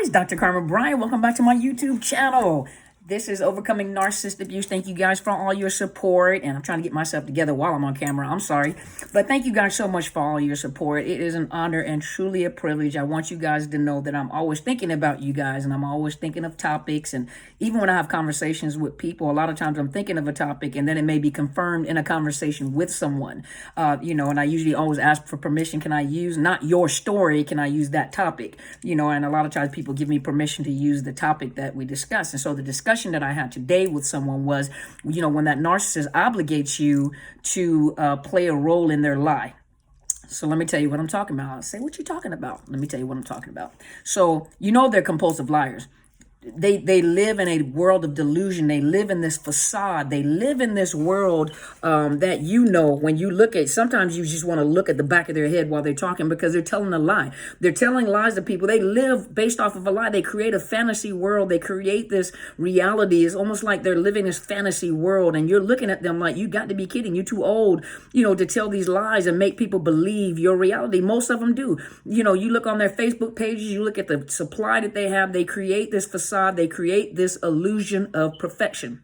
guys, Dr. Carmen Bryant. Welcome back to my YouTube channel. This is Overcoming Narcissist Abuse. Thank you guys for all your support. And I'm trying to get myself together while I'm on camera. I'm sorry. But thank you guys so much for all your support. It is an honor and truly a privilege. I want you guys to know that I'm always thinking about you guys, and I'm always thinking of topics. And even when I have conversations with people, a lot of times I'm thinking of a topic and then it may be confirmed in a conversation with someone. And I usually always ask for permission. Can I use not your story? Can I use that topic? And a lot of times people give me permission to use the topic that we discuss. And so the discussion that I had today with someone was, when that narcissist obligates you to play a role in their lie. So let me tell you what I'm talking about. I'll say, what you talking about? Let me tell you what I'm talking about. So, they're compulsive liars. They live in a world of delusion. They live in this facade. They live in this world that when you look at, sometimes you just want to look at the back of their head while they're talking because they're telling a lie. They're telling lies to people. They live based off of a lie. They create a fantasy world. They create this reality. It's almost like they're living this fantasy world, and you're looking at them like, you got to be kidding. You're too old, to tell these lies and make people believe your reality. Most of them do. You look on their Facebook pages, you look at the supply that they have. They create this facade. They create this illusion of perfection.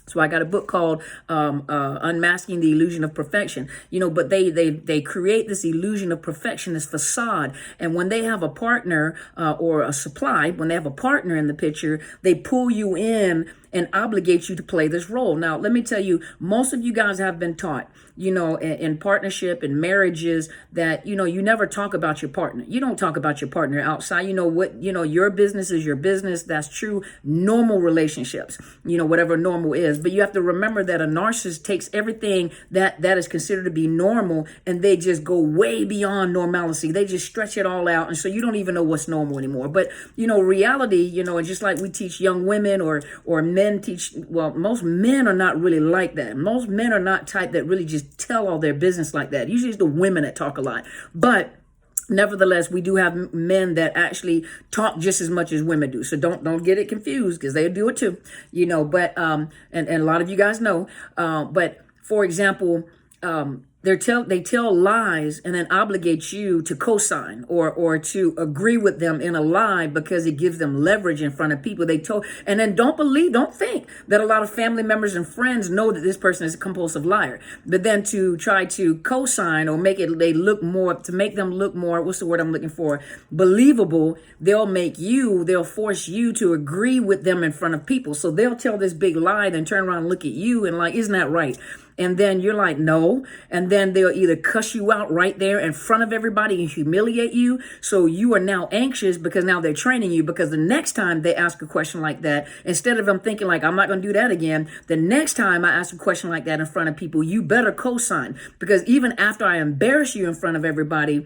So I got a book called Unmasking the Illusion of Perfection, but they create this illusion of perfection, this facade. And when they have a partner or a supply, when they have a partner in the picture, they pull you in and obligate you to play this role. Now, let me tell you, most of you guys have been taught, in partnership and marriages that, you never talk about your partner. You don't talk about your partner outside. Your business is your business. That's true. Normal relationships, whatever normal is. But you have to remember that a narcissist takes everything that is considered to be normal and they just go way beyond normalcy. They just stretch it all out. And so you don't even know what's normal anymore. But, reality, and just like we teach young women or men teach, most men are not really like that. Most men are not type that really just tell all their business like that. Usually it's the women that talk a lot. But nevertheless, we do have men that actually talk just as much as women do. So don't get it confused, because they do it too, but and a lot of you guys know. But for example, they tell lies and then obligate you to co-sign or to agree with them in a lie because it gives them leverage in front of people. And then don't think that a lot of family members and friends know that this person is a compulsive liar. But then to try to co-sign or make them look more, what's the word I'm looking for? Believable, they'll force you to agree with them in front of people. So they'll tell this big lie, then turn around and look at you and like, isn't that right? And then you're like, no. And then they'll either cuss you out right there in front of everybody and humiliate you. So you are now anxious because now they're training you, because the next time they ask a question like that, instead of them thinking like, I'm not going to do that again, the next time I ask a question like that in front of people, you better co-sign, because even after I embarrass you in front of everybody,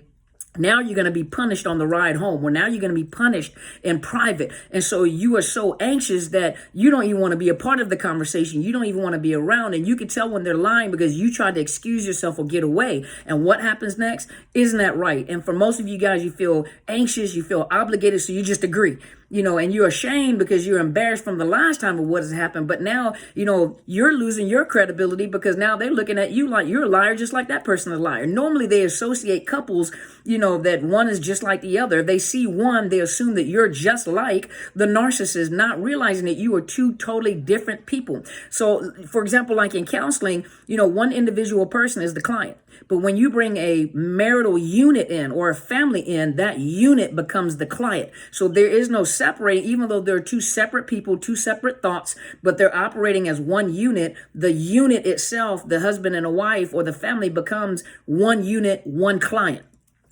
now you're going to be punished on the ride home, or now you're going to be punished in private. And so you are so anxious that you don't even want to be a part of the conversation. You don't even want to be around. And you can tell when they're lying because you tried to excuse yourself or get away. And what happens next? Isn't that right? And for most of you guys, you feel anxious, you feel obligated, so you just agree. And you're ashamed because you're embarrassed from the last time of what has happened. But now, you're losing your credibility because now they're looking at you like you're a liar, just like that person is a liar. Normally they associate couples, that one is just like the other. They see one, they assume that you're just like the narcissist, not realizing that you are two totally different people. So, for example, like in counseling, one individual person is the client. But when you bring a marital unit in or a family in, that unit becomes the client. So there is no separating, even though they're two separate people, two separate thoughts, but they're operating as one unit. The unit itself, the husband and a wife or the family, becomes one unit, one client.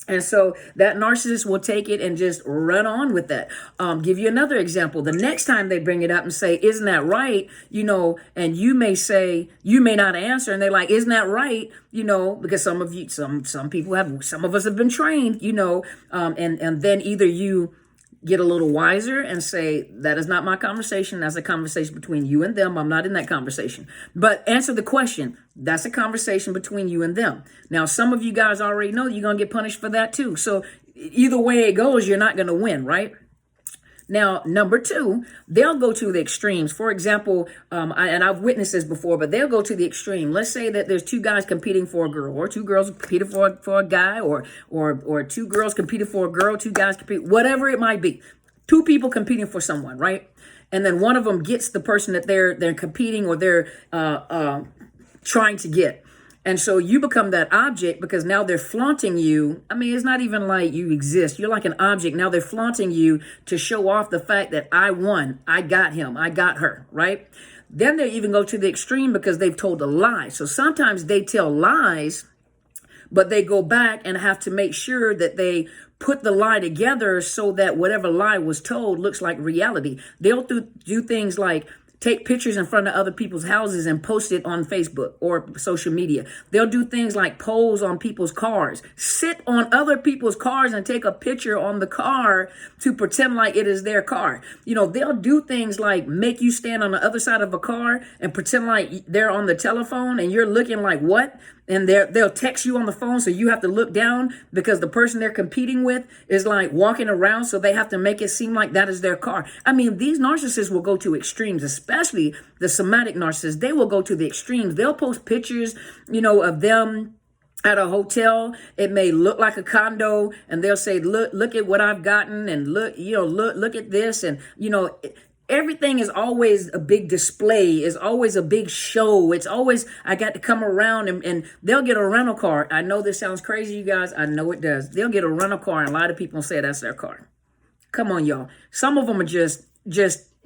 And so that narcissist will take it and just run on with that. Give you another example. The next time they bring it up and say, isn't that right? And you may say, you may not answer. And they're like, isn't that right? Because some of us have been trained, and then either you get a little wiser and say, that is not my conversation. That's a conversation between you and them. I'm not in that conversation. But answer the question. That's a conversation between you and them. Now, some of you guys already know you're going to get punished for that too. So either way it goes, you're not going to win, right? Now, number two, they'll go to the extremes. For example, I've witnessed this before, but they'll go to the extreme. Let's say that there's two guys competing for a girl, or two girls competing for a guy, or two girls competing for a girl, two guys compete, whatever it might be. two people competing for someone, right? And then one of them gets the person that they're competing or they're trying to get. And so you become that object because now they're flaunting you. I mean, it's not even like you exist. You're like an object. Now they're flaunting you to show off the fact that I won. I got him. I got her, right? Then they even go to the extreme because they've told a lie. So sometimes they tell lies, but they go back and have to make sure that they put the lie together so that whatever lie was told looks like reality. They'll do things like take pictures in front of other people's houses and post it on Facebook or social media. They'll do things like pose on people's cars, sit on other people's cars and take a picture on the car to pretend like it is their car. You know, they'll do things like make you stand on the other side of a car and pretend like they're on the telephone and you're looking like, what? And they'll text you on the phone so you have to look down because the person they're competing with is like walking around, so they have to make it seem like that is their car. I mean, these narcissists will go to extremes, especially the somatic narcissists. They will go to the extremes. They'll post pictures, you know, of them at a hotel. It may look like a condo and they'll say, look at what I've gotten, and look at this. And, you know, everything is always a big display. It's always a big show. It's always, I got to come around and they'll get a rental car. I know this sounds crazy, you guys. I know it does. They'll get a rental car and a lot of people say that's their car. Come on, y'all. Some of them are just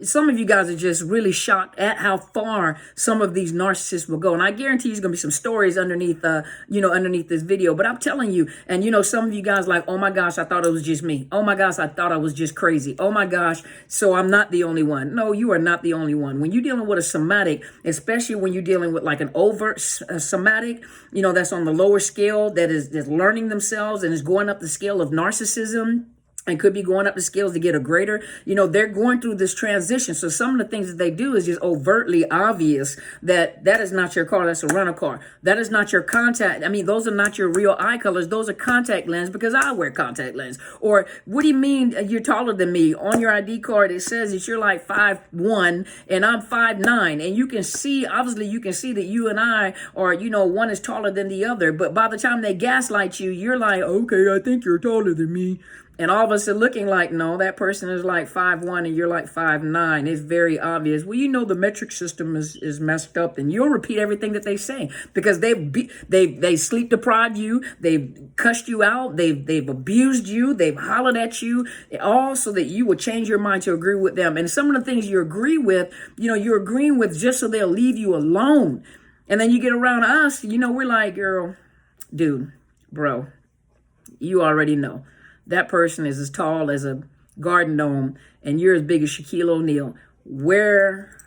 some of you guys are just really shocked at how far some of these narcissists will go. And I guarantee there's going to be some stories underneath, underneath this video. But I'm telling you, and some of you guys like, oh my gosh, I thought it was just me. Oh my gosh, I thought I was just crazy. Oh my gosh, so I'm not the only one. No, you are not the only one. When you're dealing with a somatic, especially when you're dealing with like an overt somatic, that's on the lower scale, that is learning themselves and is going up the scale of narcissism, and could be going up the scales to get a greater, they're going through this transition. So some of the things that they do is just overtly obvious that is not your car. That's a rental car. That is not your contact. I mean, those are not your real eye colors. Those are contact lens because I wear contact lens. Or what do you mean you're taller than me? On your ID card, it says that you're like 5'1" and I'm 5'9". And you can see, obviously you can see that you and I are, one is taller than the other. But by the time they gaslight you, you're like, okay, I think you're taller than me. And all of us are looking like, no, that person is like 5'1" and you're like 5'9". It's very obvious. Well, the metric system is messed up, and you'll repeat everything that they say because they sleep deprived you, they've cussed you out, they've abused you, they've hollered at you, all so that you will change your mind to agree with them. And some of the things you agree with, you're agreeing with just so they'll leave you alone. And then you get around us, we're like, girl, dude, bro, you already know. That person is as tall as a garden gnome, and you're as big as Shaquille O'Neal. Where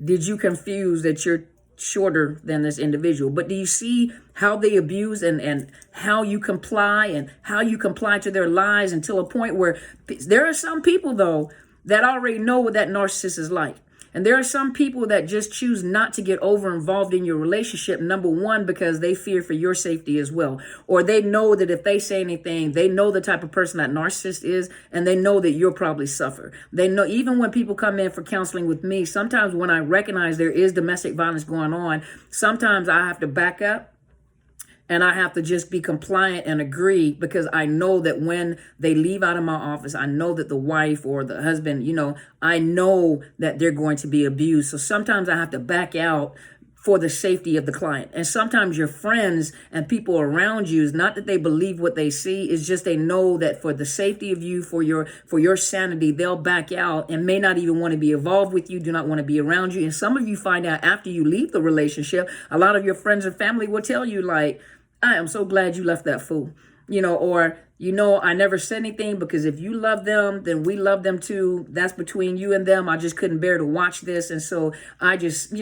did you confuse that you're shorter than this individual? But do you see how they abuse and how you comply and how you comply to their lies until a point where there are some people, though, that already know what that narcissist is like. And there are some people that just choose not to get over involved in your relationship, number one, because they fear for your safety as well. Or they know that if they say anything, they know the type of person that narcissist is, and they know that you'll probably suffer. They know, even when people come in for counseling with me, sometimes when I recognize there is domestic violence going on, sometimes I have to back up. And I have to just be compliant and agree because I know that when they leave out of my office, I know that the wife or the husband, I know that they're going to be abused. So sometimes I have to back out for the safety of the client. And sometimes your friends and people around you, is not that they believe what they see, it's just they know that for the safety of you, for your sanity, they'll back out and may not even want to be involved with you, do not want to be around you. And some of you find out after you leave the relationship, a lot of your friends and family will tell you like, I am so glad you left that fool, or, I never said anything because if you love them, then we love them too. That's between you and them. I just couldn't bear to watch this. And so I just,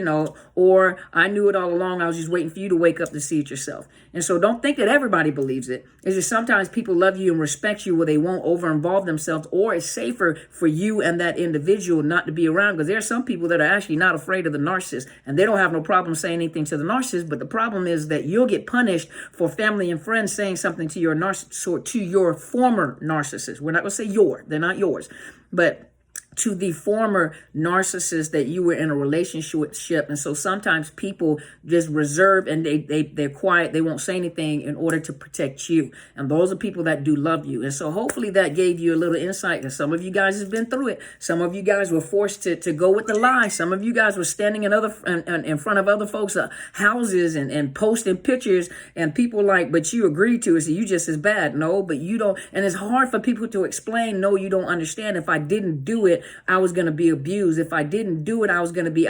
or I knew it all along. I was just waiting for you to wake up to see it yourself. And so don't think that everybody believes it. It's just sometimes people love you and respect you where they won't over involve themselves, or it's safer for you and that individual not to be around, because there are some people that are actually not afraid of the narcissist and they don't have no problem saying anything to the narcissist. But the problem is that you'll get punished for family and friends saying something to your narcissist or to your former narcissist. We're not going to say they're not yours. But to the former narcissist that you were in a relationship. And so sometimes people just reserve and they're quiet. They won't say anything in order to protect you. And those are people that do love you. And so hopefully that gave you a little insight. And some of you guys have been through it. Some of you guys were forced to go with the lie. Some of you guys were standing in front of other folks' houses and posting pictures, and people like, but you agreed to it, so you just as bad. No, but you don't. And it's hard for people to explain, no, you don't understand. If I didn't do it, I was going to be abused. If I didn't do it, I was going to be.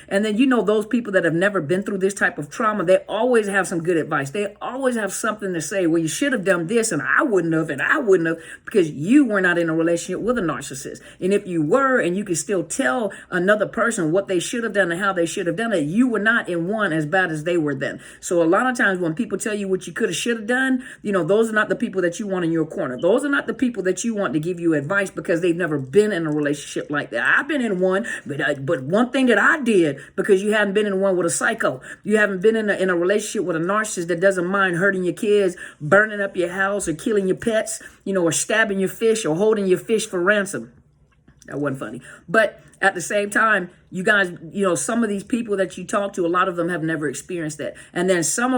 And then, those people that have never been through this type of trauma, they always have some good advice. They always have something to say, well, you should have done this and I wouldn't have, because you were not in a relationship with a narcissist. And if you were, and you could still tell another person what they should have done and how they should have done it, you were not in one as bad as they were then. So a lot of times when people tell you what you could have, should have done, those are not the people that you want in your corner. Those are not the people that you want to give you advice, because they've never been in a relationship like that. I've been in one, but one thing that I did, because you haven't been in one with a psycho, you haven't been in a relationship with a narcissist that doesn't mind hurting your kids, burning up your house, or killing your pets, or stabbing your fish, or holding your fish for ransom. That wasn't funny. But at the same time, you guys, some of these people that you talk to, a lot of them have never experienced that. And then some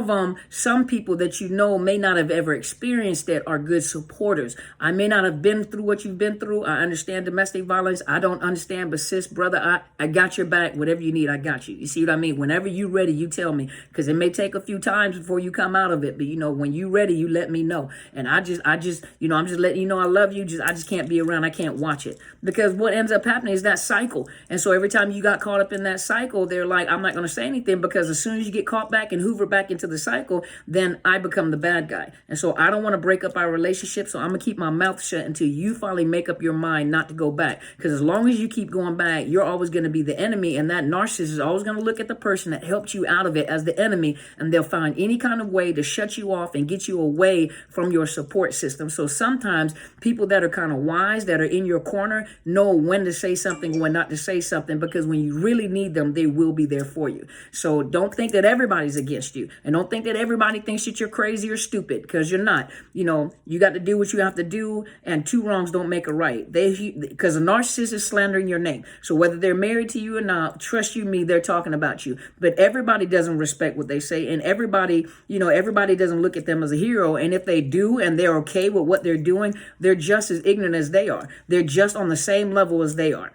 people that may not have ever experienced that are good supporters. I may not have been through what you've been through. I understand domestic violence. I don't understand, but sis, brother, I got your back. Whatever you need, I got you. You see what I mean? Whenever you're ready, you tell me, because it may take a few times before you come out of it. But when you're ready, you let me know. And I'm just letting you know I love you. I just can't be around. I can't watch it, because what ends up happening is that cycle. And so every time you got caught up in that cycle, they're like, I'm not going to say anything, because as soon as you get caught back and hoover back into the cycle, then I become the bad guy. And so I don't want to break up our relationship. So I'm going to keep my mouth shut until you finally make up your mind not to go back. Because as long as you keep going back, you're always going to be the enemy. And that narcissist is always going to look at the person that helped you out of it as the enemy. And they'll find any kind of way to shut you off and get you away from your support system. So sometimes people that are kind of wise, that are in your corner, know when to say something, when not to say something, because when you really need them, they will be there for you. So don't think that everybody's against you, and don't think that everybody thinks that you're crazy or stupid, because you're not. You got to do what you have to do, and two wrongs don't make a right. Because a narcissist is slandering your name. So whether they're married to you or not, trust you me, they're talking about you. But everybody doesn't respect what they say, and everybody doesn't look at them as a hero. And if they do, and they're okay with what they're doing, they're just as ignorant as they are. They're just on the same level as they are.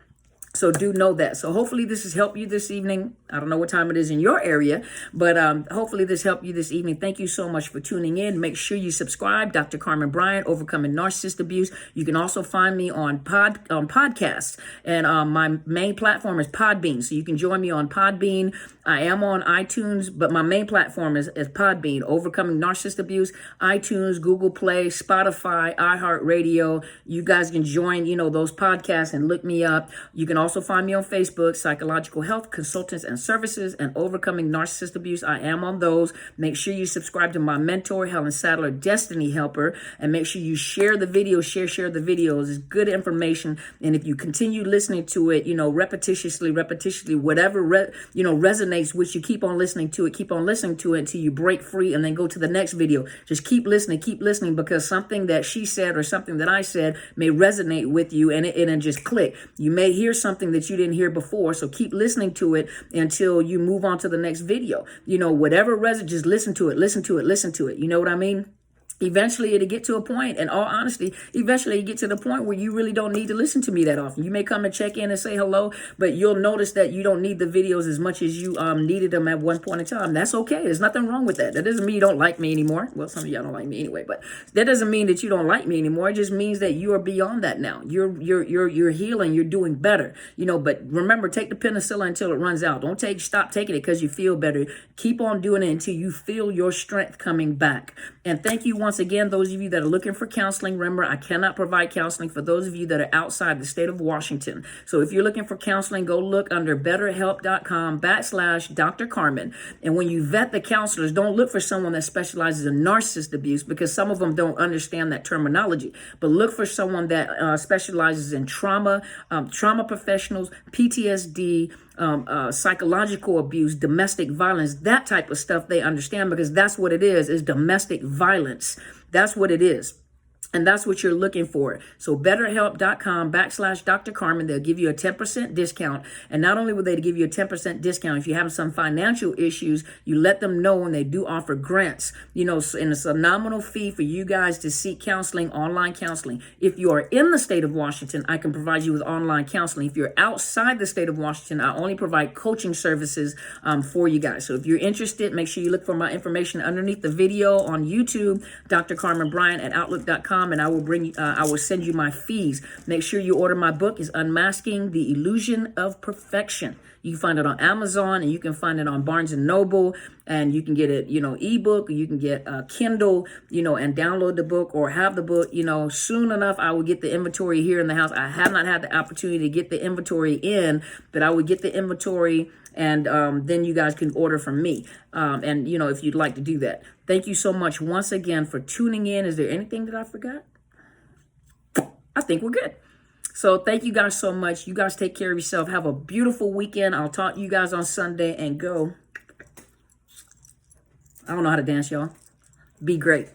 So do know that. So hopefully this has helped you this evening. I don't know what time it is in your area, but hopefully this helped you this evening. Thank you so much for tuning in. Make sure you subscribe. Dr. Carmen Bryant, Overcoming Narcissist Abuse. You can also find me on podcasts, and my main platform is Podbean. So you can join me on Podbean. I am on iTunes, but my main platform is Podbean, Overcoming Narcissist Abuse, iTunes, Google Play, Spotify, iHeartRadio. You guys can join, those podcasts and look me up. You can also find me on Facebook, Psychological Health Consultants and Services, and Overcoming Narcissist Abuse. I am on those. Make sure you subscribe to my mentor, Helen Sadler, Destiny Helper, and make sure you share the video, share the videos. It's good information. And if you continue listening to it, repetitiously, whatever, resonates with you, keep on listening to it until you break free, and then go to the next video. Just keep listening, because something that she said or something that I said may resonate with you, and it just click. You may hear something that you didn't hear before, so keep listening to it until you move on to the next video. Whatever just listen to it. You know what I mean? Eventually it'll get to a point, in all honesty, you get to the point where you really don't need to listen to me that often. You may come and check in and say hello, but you'll notice that you don't need the videos as much as you needed them at one point in time. That's okay. There's nothing wrong with that. That doesn't mean you don't like me anymore. Well, some of y'all don't like me anyway, but that doesn't mean that you don't like me anymore. It just means that you are beyond that now. You're healing. You're doing better. But remember, take the penicillin until it runs out. Don't stop taking it because you feel better. Keep on doing it until you feel your strength coming back. And thank you once again, those of you that are looking for counseling. Remember, I cannot provide counseling for those of you that are outside the state of Washington. So if you're looking for counseling, go look under BetterHelp.com/Dr. Carmen. And when you vet the counselors, don't look for someone that specializes in narcissist abuse, because some of them don't understand that terminology. But look for someone that specializes in trauma professionals, PTSD, psychological abuse, domestic violence, that type of stuff they understand, because that's what it is domestic violence. That's what it is. And that's what you're looking for. So betterhelp.com/Dr. Carmen, they'll give you a 10% discount. And not only will they give you a 10% discount, if you have some financial issues, you let them know when they do offer grants, and it's a nominal fee for you guys to seek counseling, online counseling. If you are in the state of Washington, I can provide you with online counseling. If you're outside the state of Washington, I only provide coaching services for you guys. So if you're interested, make sure you look for my information underneath the video on YouTube, Dr. Carmen Bryant at Outlook.com. And I will send you my fees. Make sure you order my book. It's Unmasking the Illusion of Perfection. You can find it on Amazon, and you can find it on Barnes and Noble, and you can get it, ebook, or you can get a Kindle, and download the book or have the book. Soon enough, I will get the inventory here in the house. I have not had the opportunity to get the inventory in, but I will get the inventory, and then you guys can order from me. And if you'd like to do that. Thank you so much once again for tuning in. Is there anything that I forgot? I think we're good. So thank you guys so much. You guys take care of yourself. Have a beautiful weekend. I'll talk to you guys on Sunday, and go. I don't know how to dance, y'all. Be great.